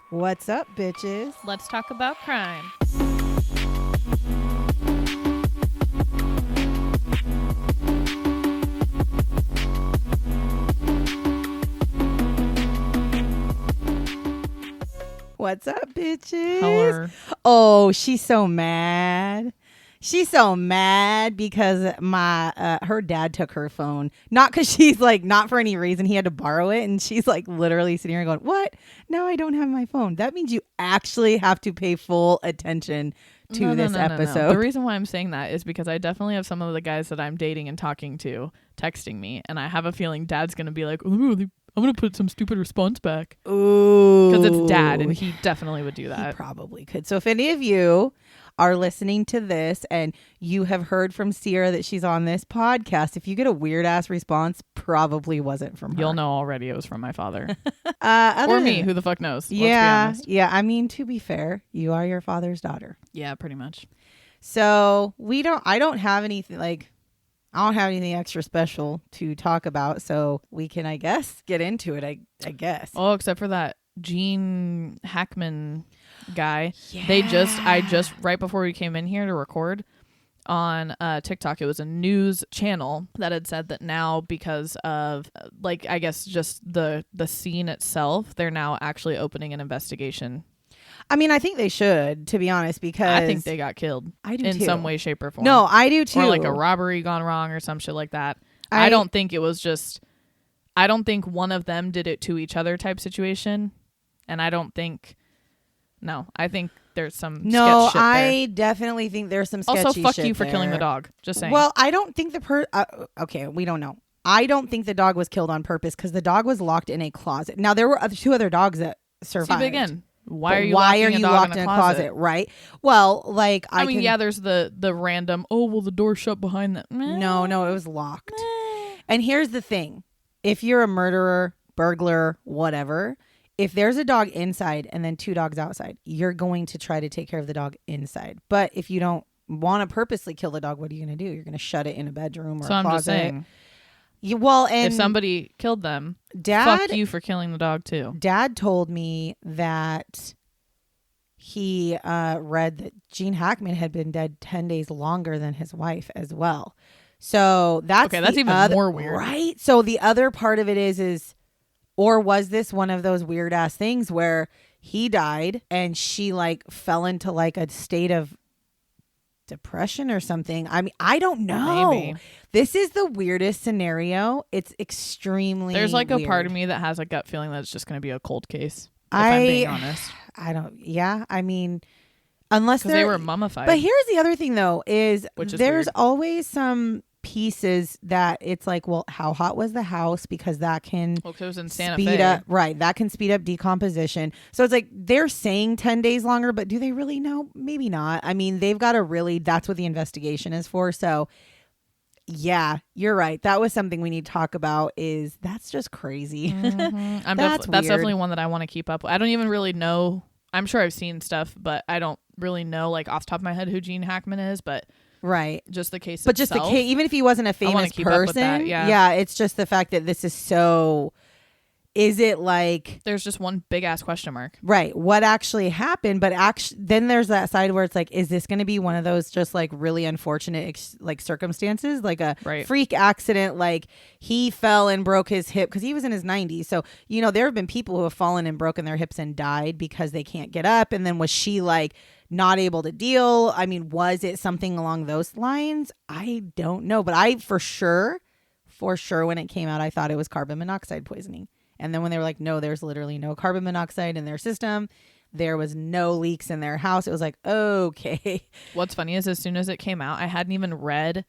What's up, bitches? Let's talk about crime. What's up, bitches? Hello. Oh, she's so mad. She's so mad because her dad took her phone. Not because she's like, not for any reason. He had to borrow it. And she's like literally sitting here going, what? No, I don't have my phone. That means you actually have to pay full attention to this episode. No. The reason why I'm saying that is because I definitely have some of the guys that I'm dating and talking to texting me. And I have a feeling dad's going to be like, ooh, I'm going to put some stupid response back. Ooh. Because it's dad and he definitely would do that. He probably could. So if any of you are listening to this and you have heard from Sierra that she's on this podcast, if you get a weird ass response, probably wasn't from her. You'll know already it was from my father. Or me. Who the fuck knows? Yeah. Let's be honest. Yeah. I mean, to be fair, you are your father's daughter. Yeah, pretty much. So I don't have anything extra special to talk about. So we can, I guess, get into it. I guess. Oh, except for that Gene Hackman guy. Yeah. I just right before we came in here to record on TikTok, it was a news channel that had said that now, because of I guess just the scene itself, they're now actually opening an investigation. I mean, I think they should, to be honest, because I think they got killed. I do in too. some way, shape, or form. No, I do too. Or like a robbery gone wrong or some shit like that. I don't think it was just. I don't think one of them did it to each other type situation, and I don't think. No, I think there's some. No, sketch shit I definitely think there's some sketchy also, fuck shit you for there. killing the dog. Just saying. Well, I don't think okay, we don't know. I don't think the dog was killed on purpose because the dog was locked in a closet. Now there were two other dogs that survived. See, again, why But are you locked in a closet? Right. Well, I mean, yeah, there's the random. Oh, well, the door shut behind them. No, it was locked. And here's the thing: if you're a murderer, burglar, whatever. If there's a dog inside and then two dogs outside, you're going to try to take care of the dog inside. But if you don't want to purposely kill the dog, what are you going to do? You're going to shut it in a bedroom or a closet. I'm just saying. And if somebody killed them, fuck you for killing the dog too. Dad told me that he read that Gene Hackman had been dead 10 days longer than his wife as well. So that's even more weird. Right? So the other part of it is or was this one of those weird ass things where he died and she fell into a state of depression or something? I mean, I don't know. Maybe. This is the weirdest scenario. It's extremely There's weird. a part of me that has a gut feeling that it's just going to be a cold case. If I'm being honest. I don't. Yeah. I mean, unless they were mummified. But here's the other thing though, is there's weird. always some pieces that it's well, how hot was the house, because that can because it was in Santa speed Fe. up, right? That can speed up decomposition. So it's they're saying 10 days longer, but do they really know? Maybe not. I mean, they've got to that's what the investigation is for. So yeah, you're right. That was something we need to talk about. That's just crazy. Mm-hmm. That's definitely one that I want to keep up with. I don't even really know. I'm sure I've seen stuff, but I don't really know off the top of my head who Gene Hackman is, but right. Just the case but itself. Just the case, even if he wasn't a famous person, yeah, it's just the fact that this is so. Is it there's just one big ass question mark, right? What actually happened? But then there's that side where it's is this going to be one of those just really unfortunate circumstances, a freak accident, he fell and broke his hip because he was in his 90s. So there have been people who have fallen and broken their hips and died because they can't get up. And then was she not able to deal? I mean, was it something along those lines? I don't know, but I for sure when it came out, I thought it was carbon monoxide poisoning. And then when they were no, there's literally no carbon monoxide in their system. There was no leaks in their house. It was okay. What's funny is as soon as it came out, I hadn't even read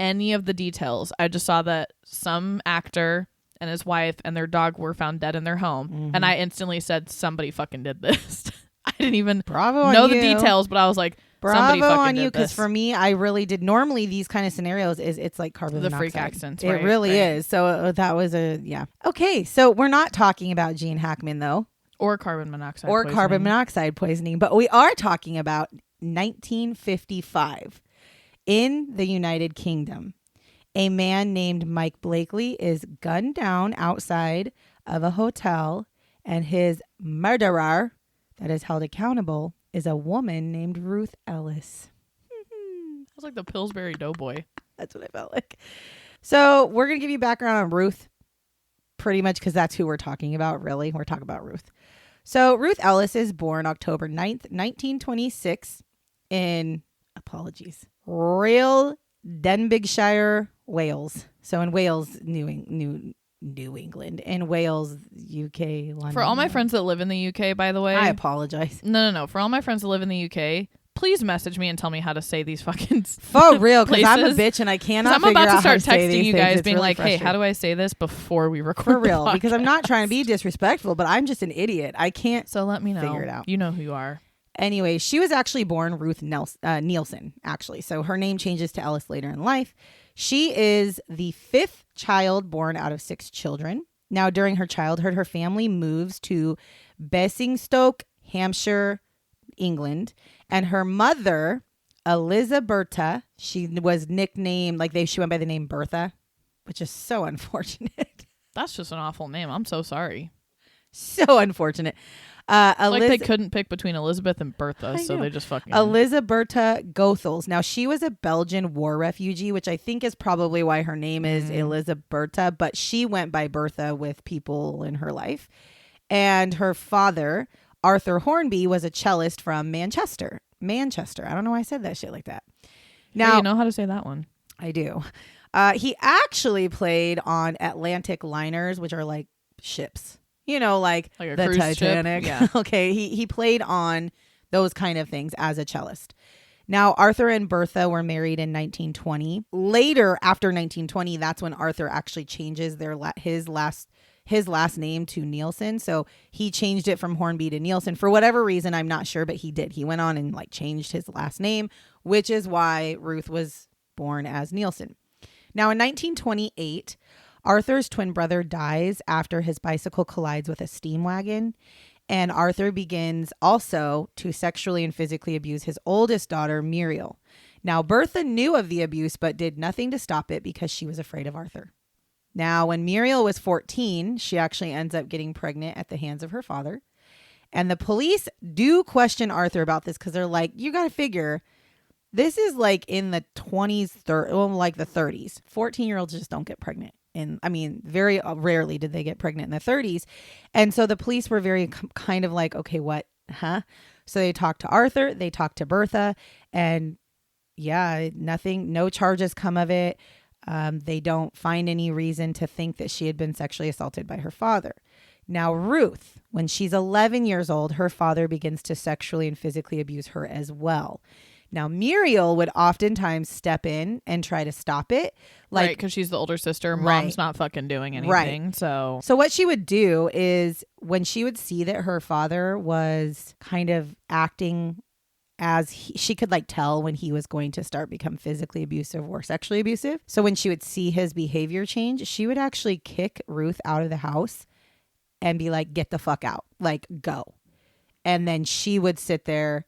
any of the details. I just saw that some actor and his wife and their dog were found dead in their home. Mm-hmm. And I instantly said, somebody fucking did this. I didn't even know the details, but I was like, somebody bravo fucking on you, because for me, I really did. Normally, these kind of scenarios it's carbon monoxide. Freak accidents. It really is. So that was yeah. Okay, so we're not talking about Gene Hackman though, or carbon monoxide, poisoning, but we are talking about 1955 in the United Kingdom. A man named Mike Blakely is gunned down outside of a hotel, and his murderer that is held accountable is a woman named Ruth Ellis. It's like the Pillsbury Doughboy. That's what I felt like. So we're going to give you background on Ruth pretty much because that's who we're talking about, really. We're talking about Ruth. So Ruth Ellis is born October 9th, 1926 in, Rhyl, Denbighshire, Wales. So in Wales, New England. In Wales, UK, London. For all my friends that live in the UK, by the way. I apologize. No. For all my friends that live in the UK, please message me and tell me how to say these fucking for real, because I'm a bitch and I cannot. I'm about to start texting you guys, being really like, "Hey, how do I say this before we record?" For real, because I'm not trying to be disrespectful, but I'm just an idiot. I can't. So let me know. Figure it out. You know who you are. Anyway, she was actually born Ruth Nielsen, actually. So her name changes to Ellis later in life. She is the 5th child born out of 6 children. Now, during her childhood, her family moves to Basingstoke, Hampshire, England, and her mother, Elizabetha, she was nicknamed, she went by the name Bertha, which is so unfortunate. That's just an awful name. I'm so sorry. So unfortunate. They couldn't pick between Elizabeth and Bertha, so they just fucking... Elizabetha Goethals. Now, she was a Belgian war refugee, which I think is probably why her name is Elizabetha, but she went by Bertha with people in her life. And her father, Arthur Hornby, was a cellist from Manchester. I don't know why I said that shit like that. Now, hey, you know how to say that one. I do. He actually played on Atlantic liners, which are like ships. You know, like a the cruise Titanic. Ship? Yeah. Okay, he played on those kind of things as a cellist. Now, Arthur and Bertha were married in 1920. Later, after 1920, that's when Arthur actually changes his last name to Nielsen. So he changed it from Hornby to Nielsen for whatever reason. I'm not sure, but he did. He went on and changed his last name, which is why Ruth was born as Nielsen. Now, in 1928, Arthur's twin brother dies after his bicycle collides with a steam wagon. And Arthur begins also to sexually and physically abuse his oldest daughter, Muriel. Now, Bertha knew of the abuse, but did nothing to stop it because she was afraid of Arthur. Now, when Muriel was 14, she actually ends up getting pregnant at the hands of her father. And the police do question Arthur about this because they're like, you got to figure, this is in the 20s, the 30s. 14-year-olds just don't get pregnant. And very rarely did they get pregnant in the 30s. And so the police were very kind of like, okay, what? Huh? So they talked to Arthur, they talked to Bertha, and yeah, nothing, no charges come of it. They don't find any reason to think that she had been sexually assaulted by her father. Now, Ruth, when she's 11 years old, her father begins to sexually and physically abuse her as well. Now, Muriel would oftentimes step in and try to stop it. Right, because she's the older sister. Mom's not fucking doing anything. Right. So what she would do is when she would see that her father was kind of acting as she could tell when he was going to start become physically abusive or sexually abusive. So when she would see his behavior change, she would actually kick Ruth out of the house and be like, get the fuck out, go. And then she would sit there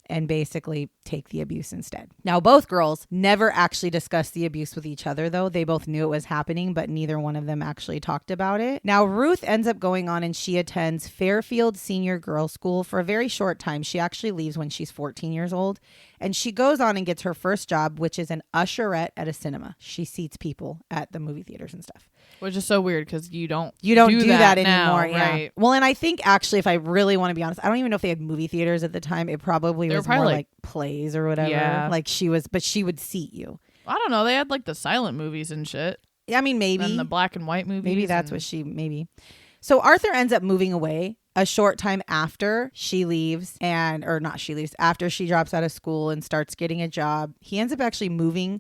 and basically take the abuse instead. Now, both girls never actually discussed the abuse with each other, though. They both knew it was happening, but neither one of them actually talked about it. Now, Ruth ends up going on and she attends Fairfield Senior Girls School for a very short time. She actually leaves when she's 14 years old. And she goes on and gets her first job, which is an usherette at a cinema. She seats people at the movie theaters and stuff. Which is so weird because you don't do that now, anymore. Yeah. Right. Well, and I think actually, if I really want to be honest, I don't even know if they had movie theaters at the time. It probably was more like plays or whatever. Yeah. But she would seat you. I don't know. They had the silent movies and shit. I mean, maybe. And the black and white movies. Maybe that's what maybe. So Arthur ends up moving away a short time after she leaves after she drops out of school and starts getting a job. He ends up actually moving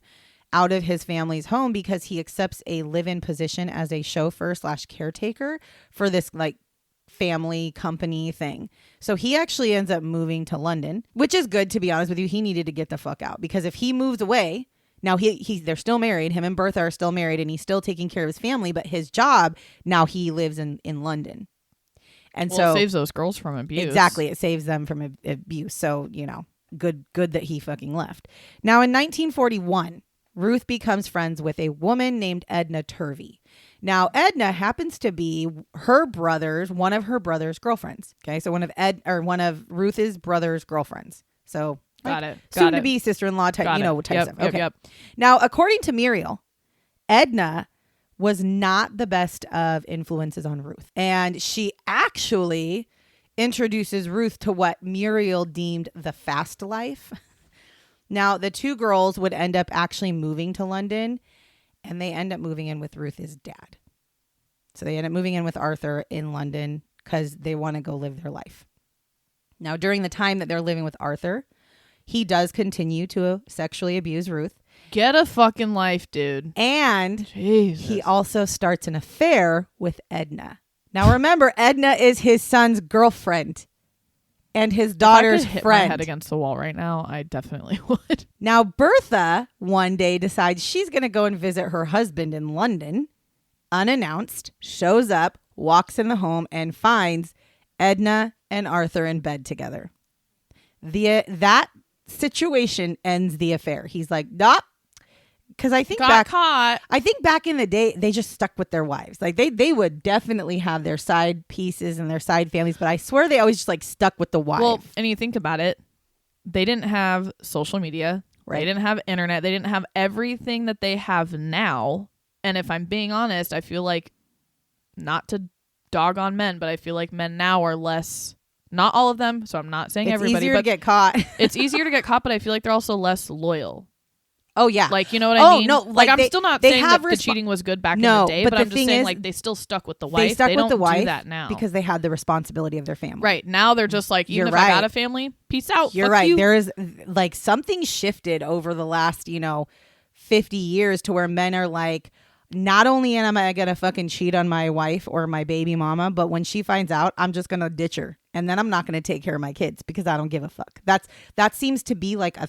out of his family's home because he accepts a live-in position as a chauffeur/caretaker for this family company thing. So he actually ends up moving to London, which is good, to be honest with you. He needed to get the fuck out because if he moves away, now they're still married. Him and Bertha are still married and he's still taking care of his family, but his job, now he lives in London. And so it saves those girls from abuse. Exactly. It saves them from abuse. So, good that he fucking left. Now in 1941, Ruth becomes friends with a woman named Edna Turvey. Now, Edna happens to be one of her brother's girlfriends. Okay, so one of Ruth's brother's girlfriends. So got it. Soon to be sister-in-law type, type stuff. Okay. Yep. Now, according to Muriel, Edna was not the best of influences on Ruth, and she actually introduces Ruth to what Muriel deemed the fast life. Now, the two girls would end up actually moving to London, and they end up moving in with Ruth's dad. So they end up moving in with Arthur in London because they want to go live their life. Now, during the time that they're living with Arthur, he does continue to sexually abuse Ruth. Get a fucking life, dude. And Jesus. He also starts an affair with Edna. Now, remember, Edna is his son's girlfriend and his daughter's if I could friend. hit my head against the wall right now, I definitely would. Now, Bertha one day decides she's going to go and visit her husband in London. Unannounced, shows up, walks in the home, and finds Edna and Arthur in bed together. That situation ends the affair. He's like, "Nope." Because I think caught. I think back in the day, they just stuck with their wives. Like they would definitely have their side pieces and their side families, but I swear they always just like stuck with the wife. Well, and you think about it, they didn't have social media. Right. They didn't have internet. They didn't have everything that they have now. And if I'm being honest, I feel like, not to dog on men, but I feel like men now are less, not all of them, so I'm not saying everybody. It's easier but to get caught. It's easier to get caught, but I feel like they're also less loyal. Oh, yeah. Like, you know what I mean? No, like I'm still not saying that the cheating was good back in the day, but I'm just saying, like, they still stuck with the wife. They don't do that now. because they had the responsibility of their family. Right. Now they're just like, even if I got a family, peace out. You're Fuck right. you. There is, like, something shifted over the last, 50 years to where men are like, not only am I going to fucking cheat on my wife or my baby mama, but when she finds out, I'm just going to ditch her. And then I'm not going to take care of my kids because I don't give a fuck. That seems to be like a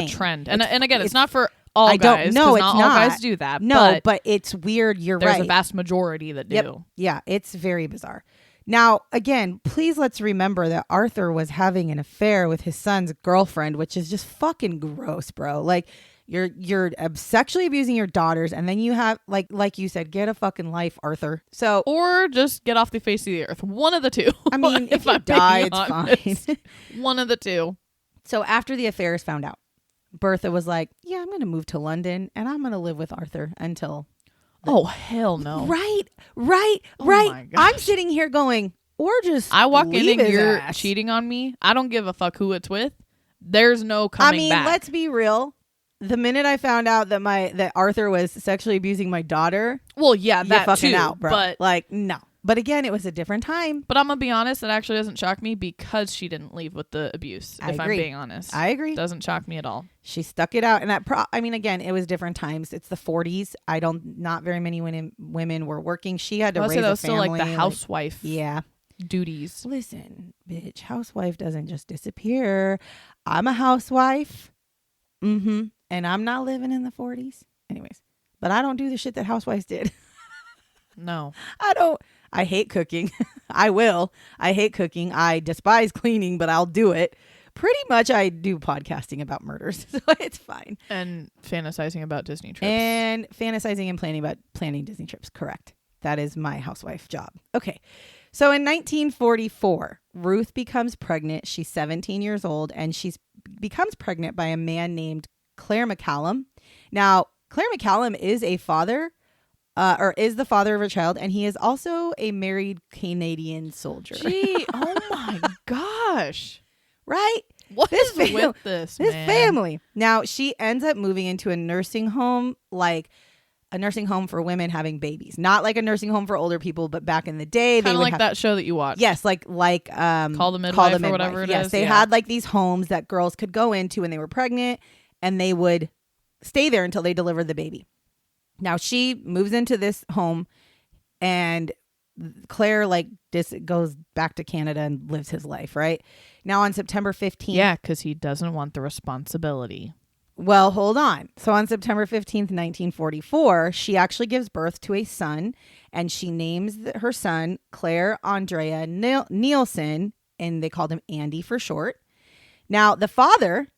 trend. And again, it's not for all guys. It's not all guys do that. No, but it's weird. You're right. There's a vast majority that do. Yep. Yeah, it's very bizarre. Now, again, please let's remember that Arthur was having an affair with his son's girlfriend, which is just fucking gross, bro. Like, you're sexually abusing your daughters, and then you have, like you said, get a fucking life, Arthur. So, or just get off the face of the earth. One of the two. I mean, if you die, it's fine. One of the two. So after the affair is found out, Bertha was like, yeah, I'm going to move to London, and I'm going to live with Arthur until... Oh, hell no. Right. My gosh. I'm sitting here going, or just I walk in and you're ass. cheating on me. I don't give a fuck who it's with. There's no coming back. Let's be real. The minute I found out that Arthur was sexually abusing my daughter, well, yeah, that fucking too, out, bro. But like, no. But again, it was a different time. But I'm gonna be honest, it actually doesn't shock me because she didn't leave with the abuse. I agree. I'm being honest, I agree. It doesn't shock me at all. She stuck it out, and again, it was different times. It's the 40s. Not very many women were working. She had to raise a family. Still like the housewife. Yeah. Duties. Listen, bitch, housewife doesn't just disappear. I'm a housewife. Mm-hmm. And I'm not living in the 40s. Anyways, but I don't do the shit that housewives did. No. I don't. I hate cooking. I will. I hate cooking. I despise cleaning, but I'll do it. Pretty much I do podcasting about murders, so it's fine. And fantasizing about Disney trips. And fantasizing and planning Disney trips. Correct. That is my housewife job. Okay. So in 1944, Ruth becomes pregnant. She's 17 years old, and she becomes pregnant by a man named Claire McCallum. Now, Claire McCallum is a father, is the father of a child, and he is also a married Canadian soldier. Gee, oh my gosh. Right? What is with this, His man? family. Now, she ends up moving into a nursing home, like a nursing home for women having babies. Not like a nursing home for older people, but back in the day, they would like that show that you watched. Yes, like Call the Midwife or whatever it is. Yes, they had like these homes that girls could go into when they were pregnant, and they would stay there until they delivered the baby. Now she moves into this home, and Claire goes back to Canada and lives his life, right? Now on September 15th. Yeah, because he doesn't want the responsibility. Well, hold on. So on September 15th, 1944, she actually gives birth to a son, and she names her son Claire Andrea Nielsen, and they called him Andy for short. Now, the father,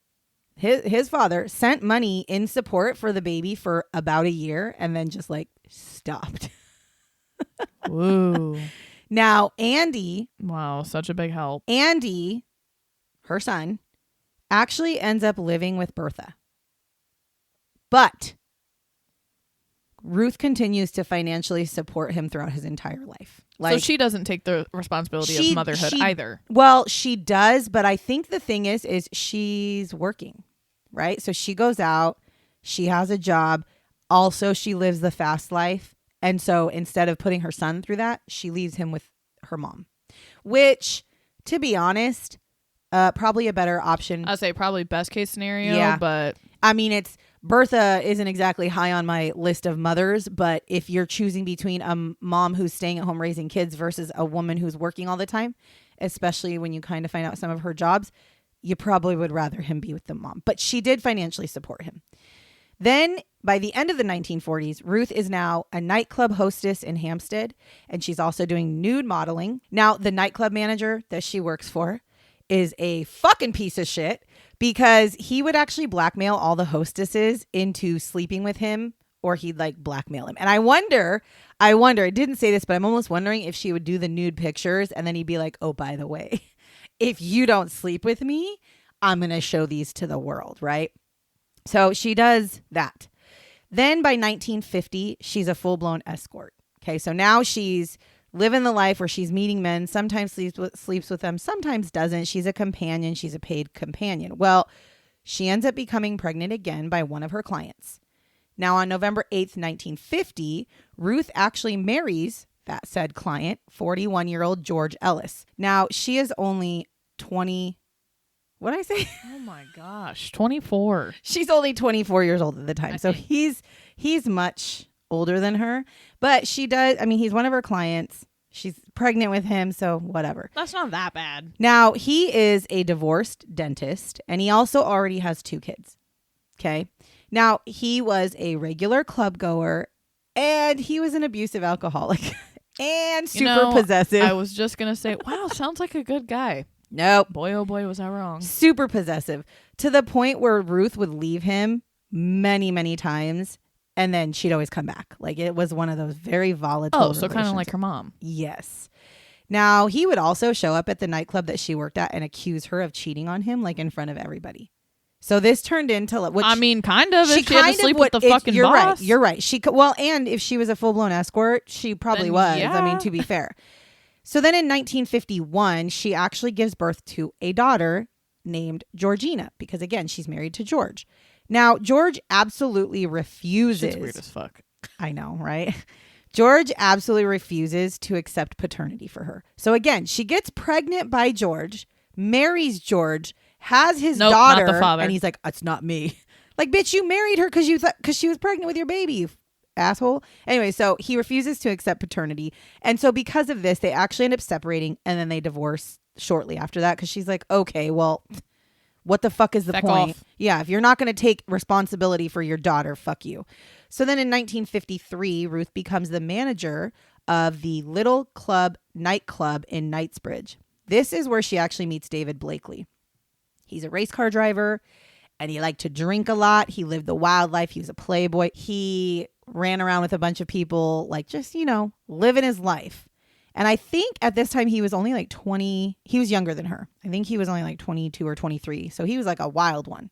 his father, sent money in support for the baby for about a year and then just stopped. Woo. Now, Andy. Wow, such a big help. Andy, her son, actually ends up living with Bertha. But Ruth continues to financially support him throughout his entire life. So she doesn't take the responsibility of motherhood either. Well, she does, but I think the thing is she's working, right? So she goes out, she has a job. Also, she lives the fast life. And so instead of putting her son through that, she leaves him with her mom, which, to be honest, probably a better option. I'd say probably best case scenario, but I mean, Bertha isn't exactly high on my list of mothers, but if you're choosing between a mom who's staying at home raising kids versus a woman who's working all the time, especially when you kind of find out some of her jobs, you probably would rather him be with the mom. But she did financially support him. Then by the end of the 1940s, Ruth is now a nightclub hostess in Hampstead, and she's also doing nude modeling. Now, the nightclub manager that she works for is a fucking piece of shit because he would actually blackmail all the hostesses into sleeping with him, or he'd like blackmail him. And I wonder, I didn't say this, but I'm almost wondering if she would do the nude pictures and then he'd be like, oh, by the way, if you don't sleep with me, I'm going to show these to the world, right? So she does that. Then by 1950, she's a full-blown escort. Okay, so now she's living the life where she's meeting men, sometimes sleeps with them, sometimes doesn't. She's a companion. She's a paid companion. Well, she ends up becoming pregnant again by one of her clients. Now, on November 8th, 1950, Ruth actually marries that said client, 41-year-old George Ellis. Now, she is only 20. What did I say? Oh my gosh, 24. She's only 24 years old at the time. So he's much older than her, but she does. I mean, he's one of her clients. She's pregnant with him. So whatever. That's not that bad. Now, he is a divorced dentist and he also already has 2 kids. Okay. Now, he was a regular club goer and he was an abusive alcoholic and super possessive. I was just going to say, wow, sounds like a good guy. Nope. Boy, oh boy, was I wrong. Super possessive to the point where Ruth would leave him many, many times. And then she'd always come back. Like it was one of those very volatile. Oh, so kind of like her mom. Yes. Now, he would also show up at the nightclub that she worked at and accuse her of cheating on him, like in front of everybody. So this turned into, which I mean, kind of. She had to sleep with the fucking you're boss. Right. You're right. And if she was a full blown escort, she probably was. Yeah. I mean, to be fair. So then in 1951, she actually gives birth to a daughter named Georgina because, again, she's married to George. Now, George absolutely refuses. She's weird as fuck. I know, right? George absolutely refuses to accept paternity for her. So, again, she gets pregnant by George, marries George, has his daughter, not the father. And he's like, it's not me. Like, bitch, you married her because she was pregnant with your baby, you asshole. Anyway, so he refuses to accept paternity. And so because of this, they actually end up separating and then they divorce shortly after that because she's like, okay, well, what the fuck is the point? Off. Yeah, if you're not going to take responsibility for your daughter, fuck you. So then in 1953, Ruth becomes the manager of the Little Club nightclub in Knightsbridge. This is where she actually meets David Blakely. He's a race car driver and he liked to drink a lot. He lived the wild life. He was a playboy. He ran around with a bunch of people, like just, living his life. And I think at this time he was only like 20. He was younger than her. I think he was only like 22 or 23. So he was like a wild one.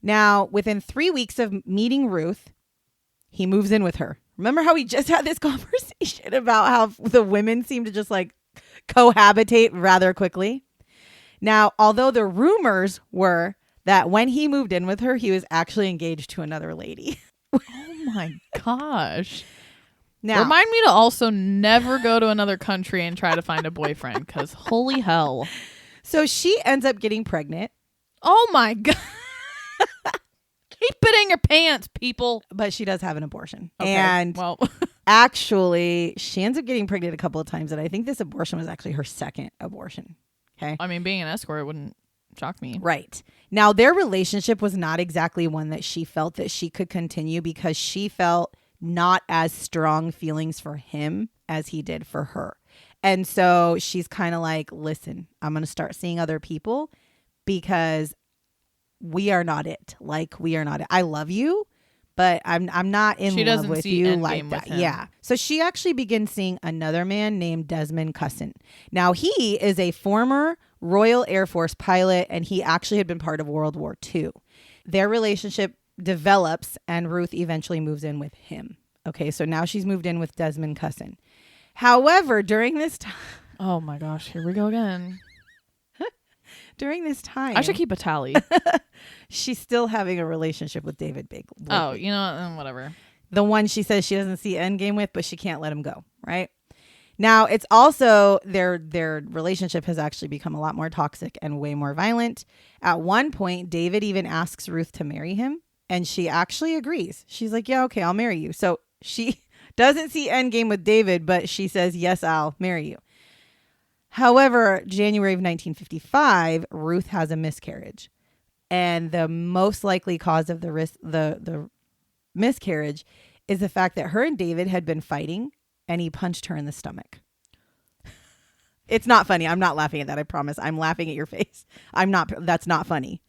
Now, within 3 weeks of meeting Ruth, he moves in with her. Remember how we just had this conversation about how the women seem to just like cohabitate rather quickly? Now, although the rumors were that when he moved in with her, he was actually engaged to another lady. Oh my gosh. Now, remind me to also never go to another country and try to find a boyfriend because holy hell. So she ends up getting pregnant. Oh my God. Keep it in your pants, people. But she does have an abortion. Okay, and well, actually, she ends up getting pregnant a couple of times. And I think this abortion was actually her second abortion. Okay. I mean, being an escort wouldn't shock me. Right. Now, their relationship was not exactly one that she felt that she could continue because she felt not as strong feelings for him as he did for her. And so she's kind of like, listen, I'm going to start seeing other people because we are not it. Like, we are not it. I love you, but I'm not in love with you like that. Yeah. So she actually begins seeing another man named Desmond Cusson. Now he is a former Royal Air Force pilot, and he actually had been part of World War II. Their relationship develops, and Ruth eventually moves in with him. Okay, so now she's moved in with Desmond Cusson. However, during this time... Oh my gosh, here we go again. During this time... I should keep a tally. She's still having a relationship with David Blakely. Oh, you know, whatever. The one she says she doesn't see endgame with, but she can't let him go, right? Now, it's also their relationship has actually become a lot more toxic and way more violent. At one point, David even asks Ruth to marry him, and she actually agrees. She's like, yeah, okay, I'll marry you. So she doesn't see endgame with David, but she says, yes, I'll marry you. However, January of 1955, Ruth has a miscarriage. And the most likely cause of the miscarriage is the fact that her and David had been fighting, and he punched her in the stomach. It's not funny. I'm not laughing at that. I promise. I'm laughing at your face. That's not funny.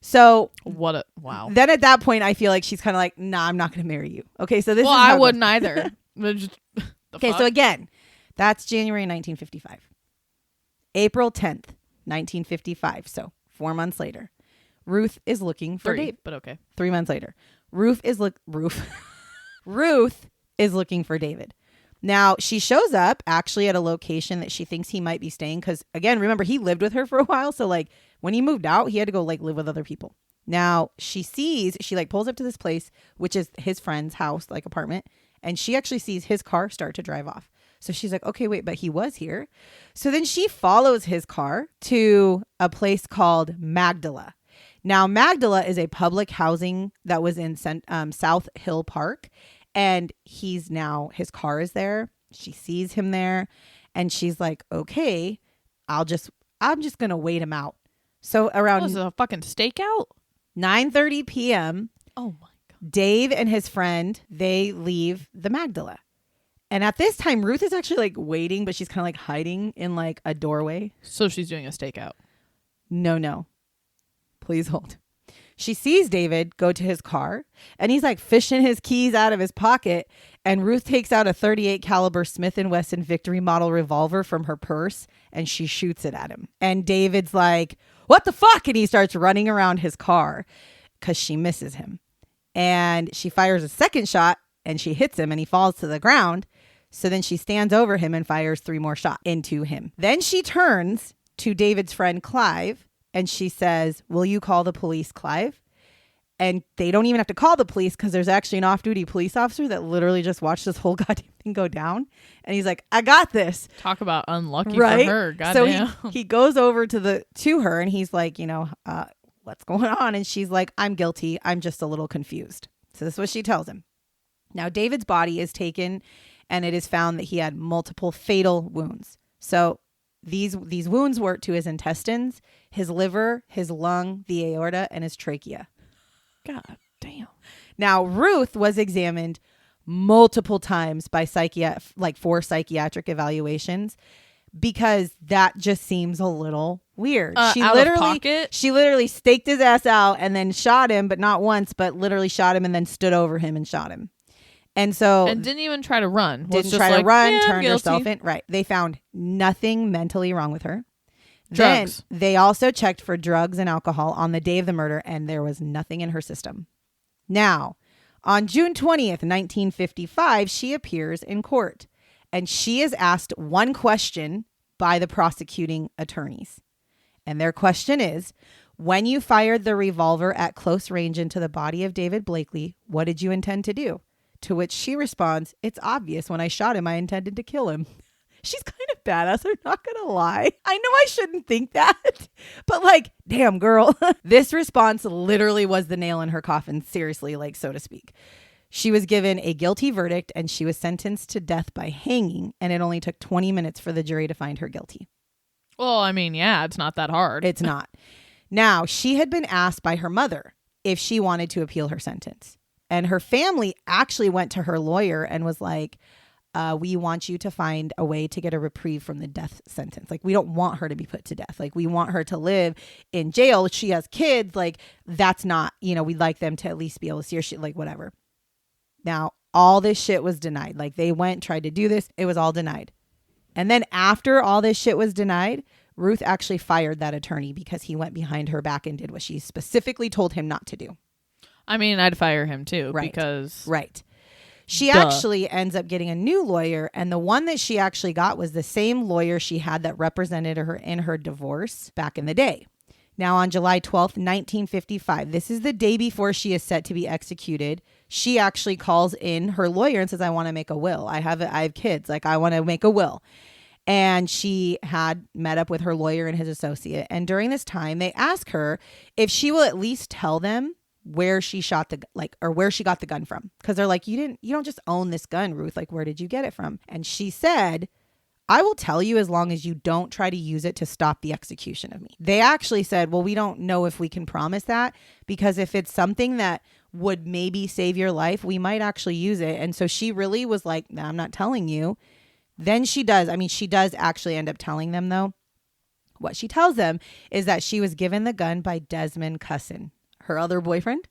So wow. Then at that point, I feel like she's kind of like, nah, I'm not going to marry you. Okay. So I wouldn't either. Okay. So again, that's January 1955. April 10th, 1955. So 4 months later, Ruth is looking for David. But okay. 3 months later, Ruth is looking for David. Now, she shows up actually at a location that she thinks he might be staying. Because again, remember, he lived with her for a while. So like when he moved out, he had to go like live with other people. Now she like pulls up to this place, which is his friend's house, like apartment. And she actually sees his car start to drive off. So she's like, okay, wait, but he was here. So then she follows his car to a place called Magdala. Now, Magdala is a public housing that was in South Hill Park. And his car is there. She sees him there. And she's like, okay, I'm just going to wait him out. So around... Was it a fucking stakeout? 9:30 p.m. Oh my God. Dave and his friend, they leave the Magdala. And at this time, Ruth is actually like waiting, but she's kind of like hiding in like a doorway. So she's doing a stakeout. No. Please hold. She sees David go to his car, and he's like fishing his keys out of his pocket. And Ruth takes out a .38 caliber Smith & Wesson Victory model revolver from her purse, and she shoots it at him. And David's like, what the fuck? And he starts running around his car because she misses him. And she fires a second shot, and she hits him, and he falls to the ground. So then she stands over him and fires 3 more shots into him. Then she turns to David's friend Clive, and she says, will you call the police, Clive? And they don't even have to call the police because there's actually an off-duty police officer that literally just watched this whole goddamn thing go down. And he's like, I got this. Talk about unlucky right? for her. Goddamn. So he goes over to her, and he's like, what's going on? And she's like, I'm guilty. I'm just a little confused. So this is what she tells him. Now, David's body is taken, and it is found that he had multiple fatal wounds. So these wounds were to his intestines, his liver, his lung, the aorta, and his trachea. God damn. Now, Ruth was examined multiple times by 4 psychiatric evaluations because that just seems a little weird. She literally staked his ass out and then shot him, but not once, but literally shot him and then stood over him and shot him. And didn't even try to run. Turned herself in. Right. They found nothing mentally wrong with her. Drugs. Then they also checked for drugs and alcohol on the day of the murder, and there was nothing in her system. Now, on June 20th, 1955, she appears in court, and she is asked one question by the prosecuting attorneys. And their question is, when you fired the revolver at close range into the body of David Blakely, what did you intend to do? To which she responds, it's obvious when I shot him, I intended to kill him. She's kind of badass. I'm not going to lie. I know I shouldn't think that, but like, damn girl. This response literally was the nail in her coffin. Seriously, like, so to speak. She was given a guilty verdict and she was sentenced to death by hanging. And it only took 20 minutes for the jury to find her guilty. Well, I mean, yeah, it's not that hard. It's not. Now, she had been asked by her mother if she wanted to appeal her sentence. And her family actually went to her lawyer and was like, we want you to find a way to get a reprieve from the death sentence. Like, we don't want her to be put to death. Like, we want her to live in jail. She has kids. Like, that's not, we'd like them to at least be able to see her shit, like, whatever. Now, all this shit was denied. Like, they went, tried to do this. It was all denied. And then after all this shit was denied, Ruth actually fired that attorney because he went behind her back and did what she specifically told him not to do. I mean, I'd fire him too, right. because... Right. She actually ends up getting a new lawyer, and the one that she actually got was the same lawyer she had that represented her in her divorce back in the day. Now, on July 12th, 1955, this is the day before she is set to be executed. She actually calls in her lawyer and says, I want to make a will. I have kids. Like, I want to make a will. And she had met up with her lawyer and his associate. And during this time, they ask her if she will at least tell them where she shot where she got the gun from. Because they're like, you don't just own this gun, Ruth. Like, where did you get it from? And she said, I will tell you as long as you don't try to use it to stop the execution of me. They actually said, well, we don't know if we can promise that, because if it's something that would maybe save your life, we might actually use it. And so she really was like, no, I'm not telling you. Then she does actually end up telling them, though. What she tells them is that she was given the gun by Desmond Cusson, her other boyfriend,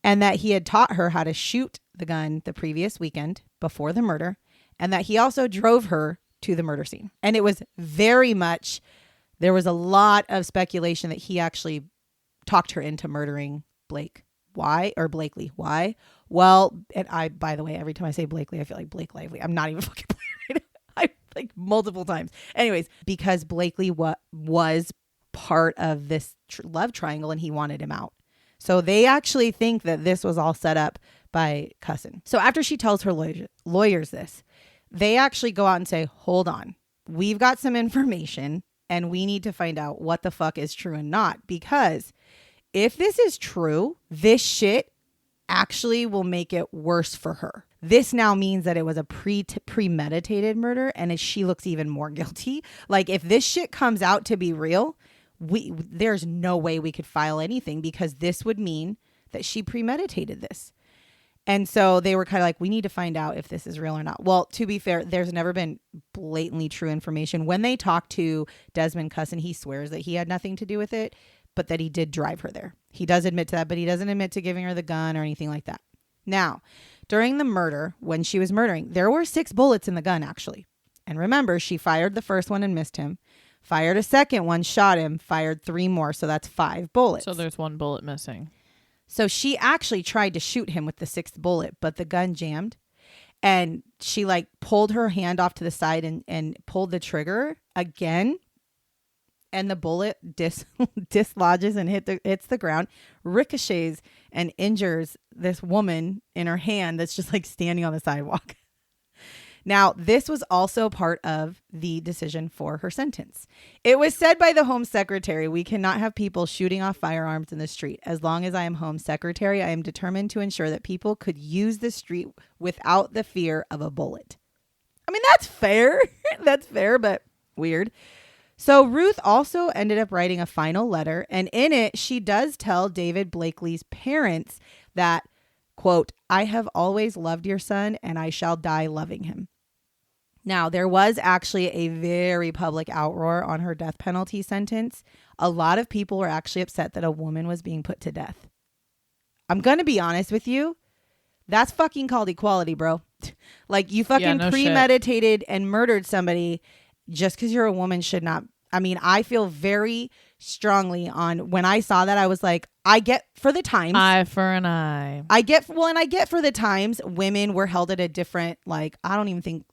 and that he had taught her how to shoot the gun the previous weekend before the murder, and that he also drove her to the murder scene. And it was there was a lot of speculation that he actually talked her into murdering Blake. Why? Or Blakely. Why? Well, and by the way, every time I say Blakely, I feel like Blake Lively. I'm not even fucking playing right. Like multiple times. Anyways, because Blakely was part of this love triangle and he wanted him out. So they actually think that this was all set up by Cusson. So after she tells her lawyers this, they actually go out and say, hold on, we've got some information and we need to find out what the fuck is true and not. Because if this is true, this shit actually will make it worse for her. This now means that it was a premeditated murder, and she looks even more guilty. Like, if this shit comes out to be real, there's no way we could file anything, because this would mean that she premeditated this. And so they were kind of like, we need to find out if this is real or not. Well, to be fair, there's never been blatantly true information. When they talk to Desmond Cusson, he swears that he had nothing to do with it, but that he did drive her there. He does admit to that, but he doesn't admit to giving her the gun or anything like that. Now, during the murder, when she was murdering, there were 6 bullets in the gun, actually. And remember, she fired the first one and missed him, fired a second one, shot him, fired 3 more. So that's 5 bullets. So there's 1 bullet missing. So she actually tried to shoot him with the 6th bullet, but the gun jammed. And she pulled her hand off to the side and pulled the trigger again. And the bullet dislodges and hits the ground, ricochets and injures this woman in her hand that's just standing on the sidewalk. Now, this was also part of the decision for her sentence. It was said by the Home Secretary, we cannot have people shooting off firearms in the street. As long as I am Home Secretary, I am determined to ensure that people could use the street without the fear of a bullet. I mean, that's fair. That's fair, but weird. So Ruth also ended up writing a final letter, and in it, she does tell David Blakely's parents that, quote, I have always loved your son, and I shall die loving him. Now, there was actually a very public outroar on her death penalty sentence. A lot of people were actually upset that a woman was being put to death. I'm going to be honest with you. That's fucking called equality, bro. You fucking premeditated and murdered somebody. Just because you're a woman should not. I mean, I feel very strongly on when I saw that, I was like, I get for the times. Eye for an eye. I get for the times women were held at a different, I don't even think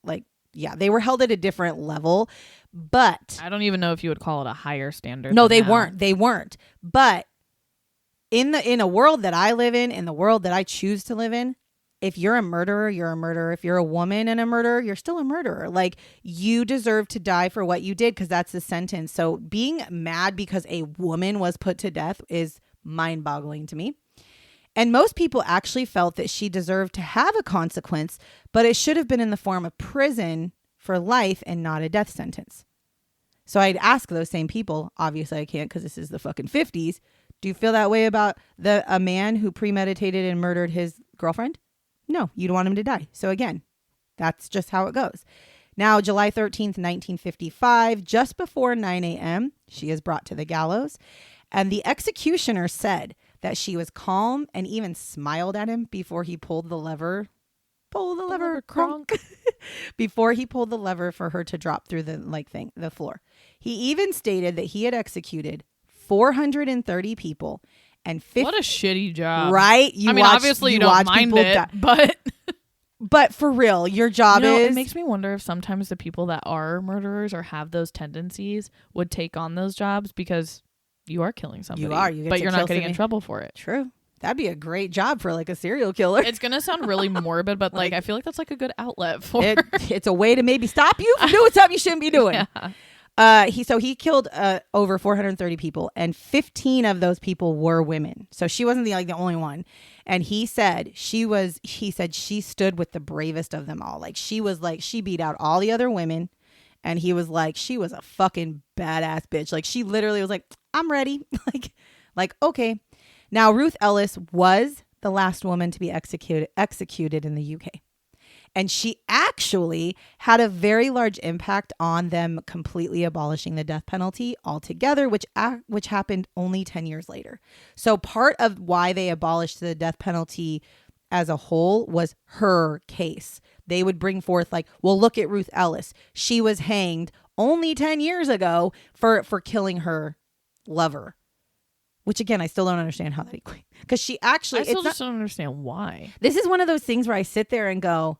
they were held at a different level. But I don't even know if you would call it a higher standard. No, they weren't. They weren't. But in a world that I live in the world that I choose to live in, if you're a murderer, you're a murderer. If you're a woman and a murderer, you're still a murderer. You deserve to die for what you did because that's the sentence. So being mad because a woman was put to death is mind-boggling to me. And most people actually felt that she deserved to have a consequence, but it should have been in the form of prison for life and not a death sentence. So I'd ask those same people, obviously I can't because this is the fucking 50s. Do you feel that way about a man who premeditated and murdered his girlfriend? No, you don't want him to die. So again, That's just how it goes. Now, July 13th, 1955, just before 9 a.m., she is brought to the gallows. And the executioner said that she was calm and even smiled at him before he pulled the lever. Pull the lever, cronk. Before he pulled the lever for her to drop through the floor. He even stated that he had executed 430 people and 50. What a shitty job. Right? Obviously you don't mind it, but... But for real, your job is... It makes me wonder if sometimes the people that are murderers or have those tendencies would take on those jobs because you are killing somebody. You are. But you're not getting in trouble for it. True. That'd be a great job for like a serial killer. It's going to sound really morbid, but like I feel like that's like a good outlet for it. It's a way to maybe stop you from doing something you shouldn't be doing. Yeah. He killed over 430 people, and 15 of those people were women. So she wasn't the only one. And he said she stood with the bravest of them all. Like she beat out all the other women, and he was like, she was a fucking badass bitch. Like she literally was like, I'm ready. like okay. Now Ruth Ellis was the last woman to be executed in the UK. And she actually had a very large impact on them completely abolishing the death penalty altogether, which happened only 10 years later. So part of why they abolished the death penalty as a whole was her case. They would bring forth like, well, look at Ruth Ellis. She was hanged only 10 years ago for killing her lover. Which, again, I still don't understand how that equates. Because she actually... I still just don't understand why. This is one of those things where I sit there and go...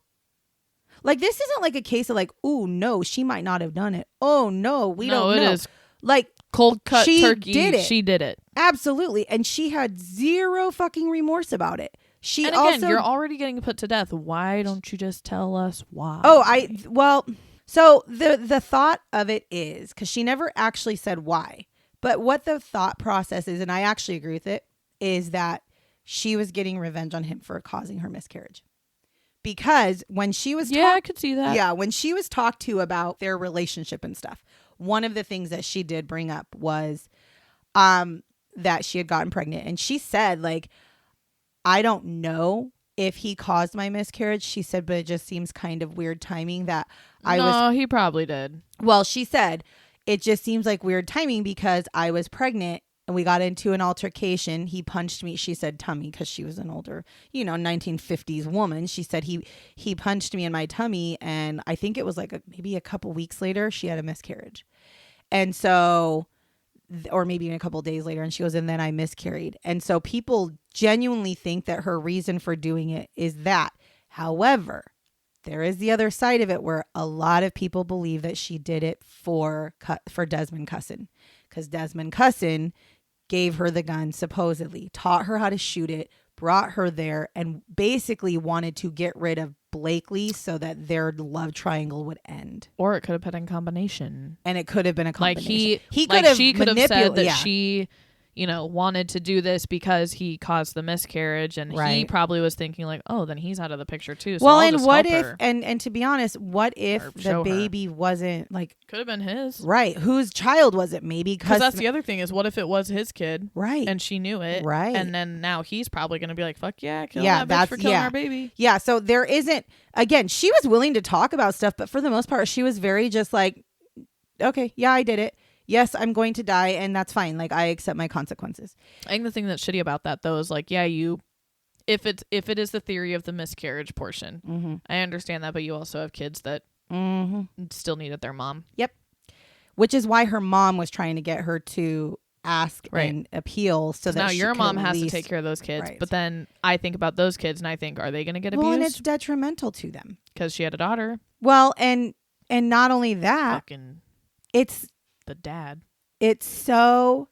Like, this isn't like a case of like, oh, no, she might not have done it. Oh, no, we don't know. No, it is. Like, cold cut turkey. Did it. She did it. Absolutely. And she had zero fucking remorse about it. And again, you're already getting put to death. Why don't you just tell us why? So the thought of it is, because she never actually said why. But what the thought process is, and I actually agree with it, is that she was getting revenge on him for causing her miscarriage. Because when she was... I could see that. Yeah, when she was talked to about their relationship and stuff, one of the things that she did bring up was that she had gotten pregnant. And she said, like, I don't know if he caused my miscarriage. She said, but it just seems kind of weird timing that he probably did. Well, she said... It just seems like weird timing because I was pregnant and we got into an altercation. He punched me. She said tummy because she was an older, 1950s woman. She said he punched me in my tummy. And I think it was like maybe a couple weeks later, she had a miscarriage. And so, or maybe even a couple days later. And she goes, and then I miscarried. And so people genuinely think that her reason for doing it is that. However, there is the other side of it where a lot of people believe that she did it for Desmond Cusson, because Desmond Cusson gave her the gun, supposedly taught her how to shoot it, brought her there, and basically wanted to get rid of Blakely so that their love triangle would end. Or it could have been a combination. And it could have been a combination. Like she could have said that she... wanted to do this because he caused the miscarriage, and he probably was thinking like, oh, then he's out of the picture too. So I'll just what help if, and to be honest, what if the baby wasn't like, could have been his, right? Whose child was it? Maybe because that's the other thing is, what if it was his kid, right? And she knew it, right? And then now he's probably going to be like, fuck yeah, kill that bitch for killing our baby. Yeah. So there isn't. Again, she was willing to talk about stuff, but for the most part, she was very just like, okay, yeah, I did it. Yes, I'm going to die, and that's fine. Like, I accept my consequences. I think the thing that's shitty about that, though, is like, if it is the theory of the miscarriage portion, I understand that, but you also have kids that still needed their mom. Yep. Which is why her mom was trying to get her to ask and appeal, so that now your mom has to take care of those kids. Right. But then I think about those kids, and I think, are they going to get abused? Well, and it's detrimental to them because she had a daughter. Well, and not only that, it's the dad. It's so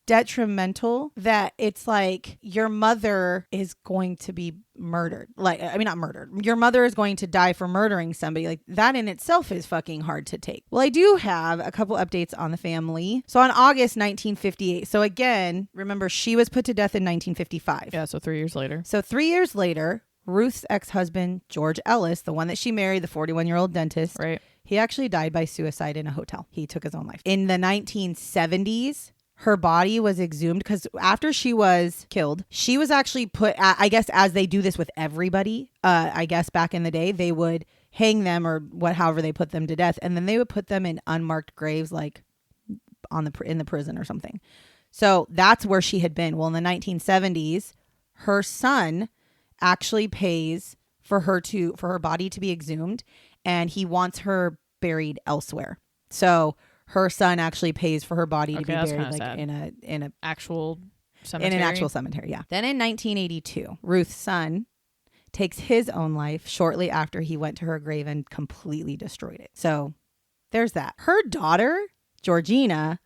detrimental that it's like your mother is going to be murdered. Like, I mean, not murdered. Your mother is going to die for murdering somebody. Like, that in itself is fucking hard to take. Well, I do have a couple updates on the family. So on August 1958. So again, remember, she was put to death in 1955. Yeah, so 3 years later. So 3 years later, Ruth's ex-husband, George Ellis, the one that she married, the 41-year-old dentist. Right. He actually died by suicide in a hotel. He took his own life. In the 1970s, her body was exhumed because after she was killed, she was actually put, I guess, as they do this with everybody, I guess back in the day, they would hang them or however they put them to death. And then they would put them in unmarked graves, like in the prison or something. So that's where she had been. Well, in the 1970s, her son actually pays for her body to be exhumed, and he wants her buried elsewhere. So her son actually pays for her body to be buried like in a actual cemetery. In an actual cemetery, yeah. Then in 1982, Ruth's son takes his own life shortly after he went to her grave and completely destroyed it. So there's that. Her daughter, Georgina.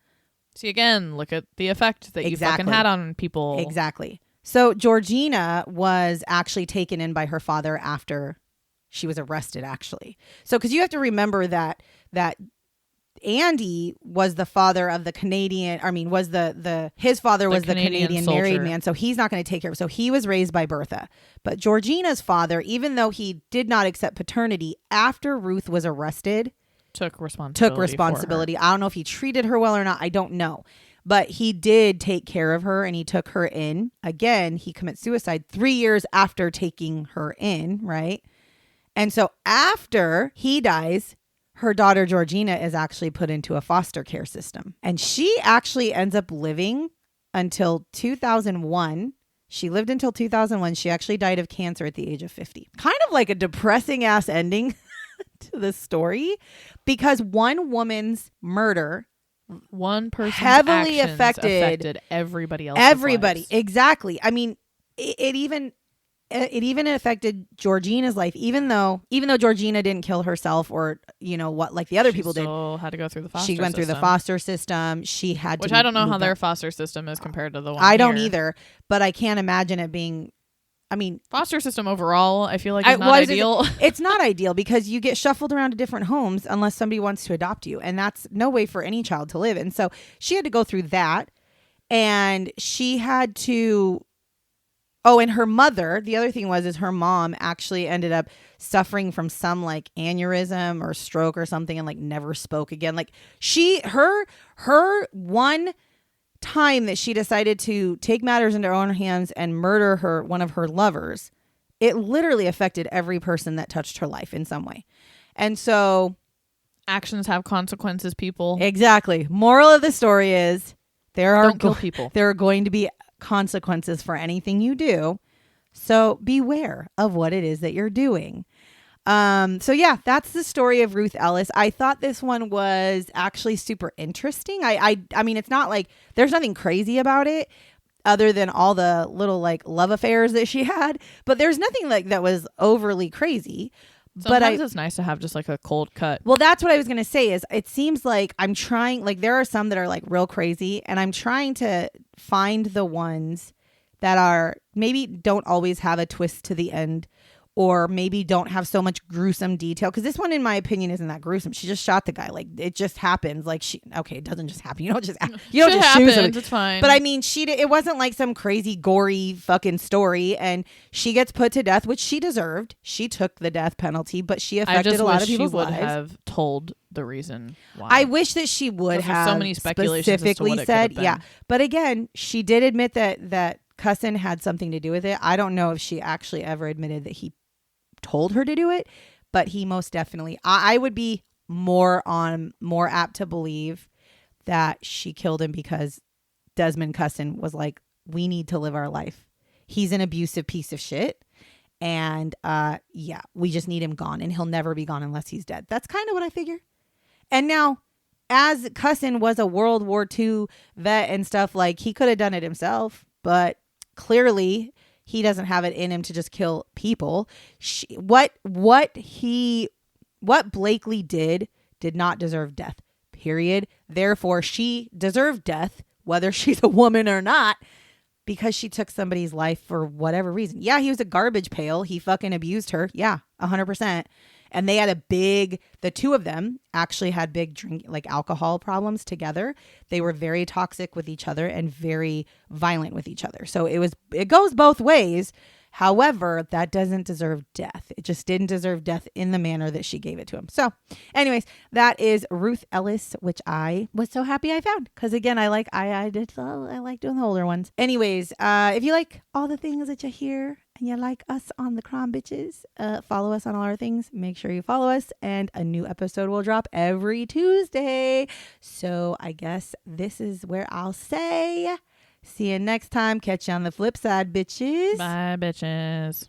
See, again, look at the effect that you fucking had on people. Exactly. So Georgina was actually taken in by her father after she was arrested, actually. So, because you have to remember that Andy was the father of the Canadian, his father was the Canadian married man, so he's not going to take care of it. So he was raised by Bertha. But Georgina's father, even though he did not accept paternity, after Ruth was arrested, took responsibility. I don't know if he treated her well or not. I don't know. But he did take care of her and he took her in. Again, he commits suicide 3 years after taking her in, right? And so after he dies, her daughter Georgina is actually put into a foster care system. And she actually ends up living until 2001. She lived until 2001. She actually died of cancer at the age of 50. Kind of like a depressing ass ending to the story, because one woman's murder, one person's heavily affected everybody else. Everybody. Lives. Exactly. I mean, it even affected Georgina's life, even though Georgina didn't kill herself or, what, like the other people did. Had to go through the foster system. She went through the foster system. She had Which I don't know how their foster system is compared to the one I don't either, but I can't imagine it being, foster system overall, I feel like it's not ideal. It's not ideal because you get shuffled around to different homes unless somebody wants to adopt you. And that's no way for any child to live. And so she had to go through that. And she had to... Oh, and her mother, the other thing is her mom actually ended up suffering from some like aneurysm or stroke or something and like never spoke again. Like her one time that she decided to take matters into her own hands and murder one of her lovers, it literally affected every person that touched her life in some way. And so actions have consequences, people. Exactly. Moral of the story is don't kill people. There are going to be consequences for anything you do. So beware of what it is that you're doing. So yeah, that's the story of Ruth Ellis. I thought this one was actually super interesting. I mean, it's not like there's nothing crazy about it other than all the little like love affairs that she had, but there's nothing like that was overly crazy. Sometimes it's nice to have just like a cold cut. Well, that's what I was going to say is it seems like I'm trying, like there are some that are like real crazy and I'm trying to find the ones that are maybe don't always have a twist to the end or maybe don't have so much gruesome detail. Because this one, in my opinion, isn't that gruesome. She just shot the guy. Like it just happens. Like it doesn't just happen. You don't just shoot somebody. It's fine. But I mean, it wasn't like some crazy gory fucking story. And she gets put to death, which she deserved. She took the death penalty, but she affected a lot of people's lives. I just wish she would have told the reason why. I wish that she would have so many speculations specifically said, yeah. But again, she did admit that Cusson had something to do with it. I don't know if she actually ever admitted that he told her to do it, but he most definitely, I would be more apt to believe that she killed him because Desmond Cusson was like, we need to live our life. He's an abusive piece of shit. And we just need him gone and he'll never be gone unless he's dead. That's kind of what I figure. And now, as Cusson was a World War II vet and stuff, like he could have done it himself, but clearly he doesn't have it in him to just kill people. What Blakely did not deserve death, period. Therefore, she deserved death, whether she's a woman or not, because she took somebody's life for whatever reason. Yeah, he was a garbage pail. He fucking abused her. Yeah, 100%. And they had the two of them actually had big alcohol problems together. They were very toxic with each other and very violent with each other. So it goes both ways. However, that doesn't deserve death. It just didn't deserve death in the manner that she gave it to him. So anyways, that is Ruth Ellis, which I was so happy I found. Because again, I like doing the older ones. Anyways, if you like all the things that you hear and you like us on the Crom Bitches, follow us on all our things. Make sure you follow us, and a new episode will drop every Tuesday. So I guess this is where I'll say, see you next time. Catch you on the flip side, bitches. Bye, bitches.